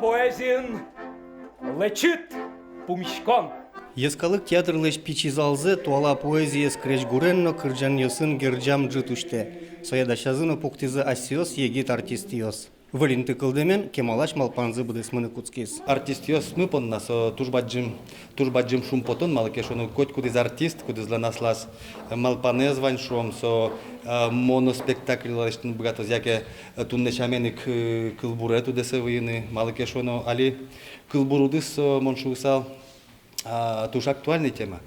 поэзиян лечит пумишкон. Ескалык театрлыш пичи залзы туала поэзия скреч гуренно кырджан йосын герджам джитуште. Соядашазыно пуктизы асиос егит артистиос. Валинты кылдемен кемалаш малпанзы быдысмыны куцкис. Артистиос мы нас тужбаджим шумпотон малкешону коть кудиз артист кудиз для нас лас малпанез вань шум со моноспектакль лаштын богато зяке туннешаменик кылбурету десе войны малкешону али кылбурудыс моншусал туж актуальная тема.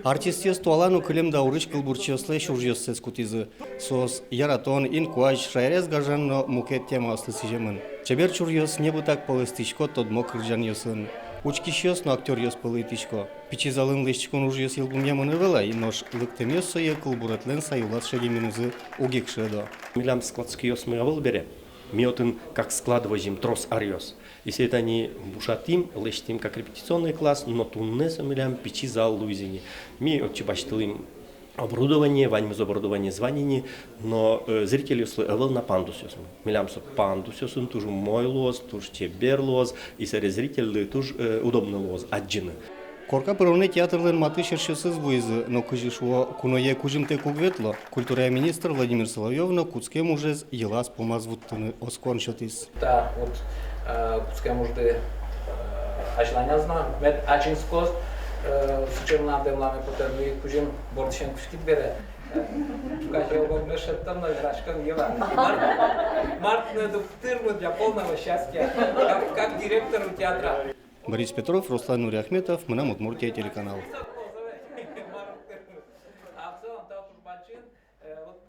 Артистиос туалану кылем даурыч кылбурчиослы шуржиоссез кутизы. Сос, яратон, инкуач, шайрез гажанно мукет тема ослысыжемын. Чебер чурьос не бы так полыстичко тодмо кырджан йосын. Учкищиос, но актер йос полытичко. Пичи залын лещикон ужьос елгум ямыны вела, и нож лыктемьос сое кылбуретлен саюлат шегиминызы угикшедо. Милям складский йос мы бере. Миотын как складываем трос ариос. Если это не бушатим, лештим как репетиционный класс, но туннеса милям печи зал луизини. Ми отчебаштылым оборудование, ваним из оборудования званини, но зрители услы эвел на пандусёс. Милям со пандусёсын туж мой лоз, туж чебер лоз, и среди зрителей туж удобный лоз, аджины. Корка пыровне театрлен маты шершесыз буизы, но кыжишуо куное кужимте кугветло. Культура министр Владимир Соловьевна куцке мужез елас помазвуттыны осконшотис. Да, вот куцке мужды ажланя знам, вет ачинскоз сучернам демламе потерли кужим бордшен кушкит бере. Каждый год мы шептам на рашкам ела. Март надо втырну для полного счастья, как директору театра. Борис Петров, Руслан Нуриахметов, Мына Удмуртия телеканал.